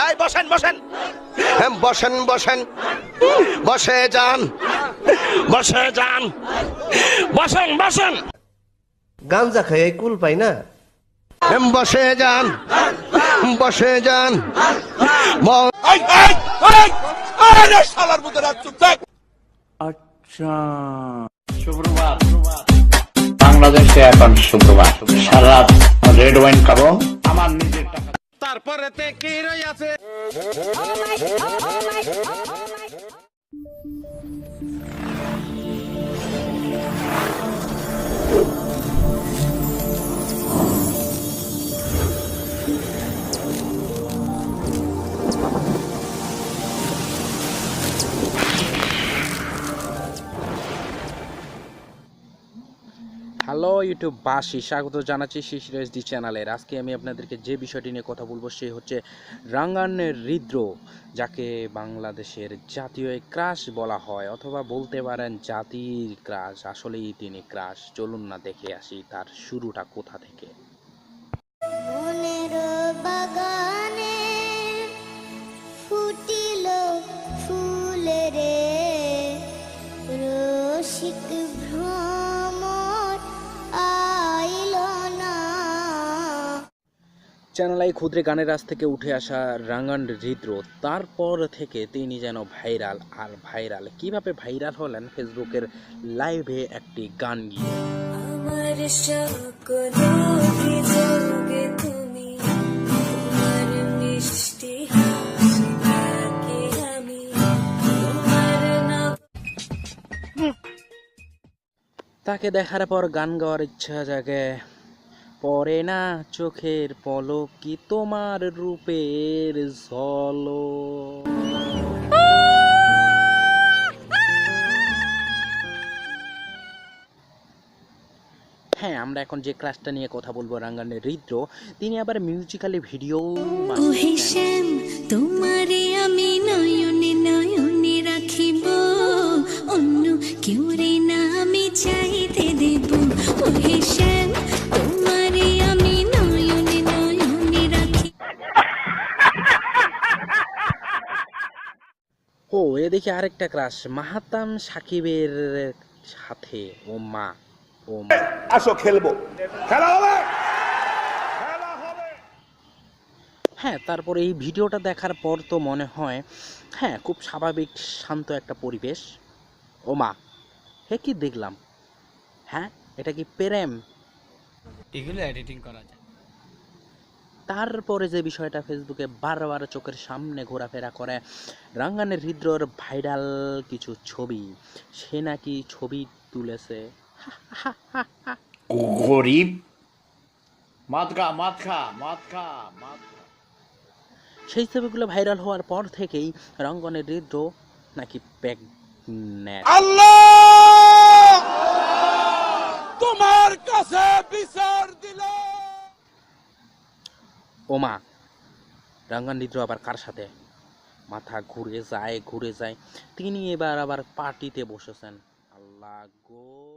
এই বসেন বসেন বসেন বসেন বসে যান বসে যান বসেন বসেন গাঞ্জা খাই কুল পাই না বসে যান বসে যান আচ্ছা শুক্রবার বাংলাদেশে এখন শুক্রবার সারা রাত রেড ওয়াইন খাবো আমার নিজের টাকা তারপরে কি রই আছে হ্যালো ইউটিউববাসী, স্বাগত জানাচ্ছি শিশির ডি চ্যানেলের। আজকে আমি আপনাদেরকে যে বিষয়টি নিয়ে কথা বলবো সে হচ্ছে রাঙ্গান হৃদ্রো, যাকে বাংলাদেশের জাতীয় ক্রাশ বলা হয় অথবা বলতে পারেন জাতির ক্রাশ। আসলেই তিনি ক্রাশ। চলুন না দেখে আসি তার শুরুটা কোথা থেকে। বাগানে ফুটিল ফুল রে রসিক চ্যানেল এই ক্ষুদ্রে গানের রাস থেকে উঠে আসা রাঙ্গান হৃদ্রো, তারপর থেকে তিনি যেন ভাইরাল। আর ভাইরাল কিভাবে ভাইরাল হলেন? ফেসবুকের লাইভে একটি গান গিয়ে। আমার সকল অভিযোগে তুমি তোমার মিষ্টি হাসিটাকে আমি তোমার না। তাকে দেখার পর গান গাওয়ার ইচ্ছা জাগে। পরে না চোখের পলক কি তোমার রূপের ঝলক। হ্যাঁ, আমরা এখন যে ক্লাসটা নিয়ে কথা বলবো রাঙ্গান হৃদ্রো, তিনি আবার মিউজিক্যালি ভিডিও বানিয়েছেন। তোমারে আমি নয়নে নয়নে রাখিব, অন্য কেউ রে না আমি চাইতে দেব। ওহে শ্যাম, তোমারে আমি নয়নে নয়নে রাখি। ও এদিকে আরেকটা ক্রাশ মাহাতাম সাকিবের সাথে। ও মা, ও মা, আসো খেলবো, খেলা হবে। হ্যাঁ, তারপরে এই ভিডিওটা দেখার পর তো মনে হয় হ্যাঁ খুব স্বাভাবিক শান্ত একটা পরিবেশ। ও মা, হে কি দেখলাম? হ্যাঁ, এটা কি প্রেম? এগুলো এডিটিং করা যায়। তারপরে যে বিষয়টা ফেসবুকে বারবার চোখের সামনে ঘোরাফেরা করে, রাঙ্গান হৃদ্রোর ভাইরাল কিছু ছবি। সে নাকি ছবি তুলেছে গরিব মাতকা মাতকা মাতকা মাতকা। সেই ছবিগুলো ভাইরাল হওয়ার পর থেকেই রাঙ্গান হৃদ্রো নাকি প্রেগন্যান্ট। আল্লাহ তোমার কাছে বিচার দিল। ওমা, রাঙ্গান হৃদ্রো আবার কার সাথে? মাথা ঘুরে যায় ঘুরে যায়। তিনি এবার আবার পার্টিতে বসেছেন। আল্লাহ গো।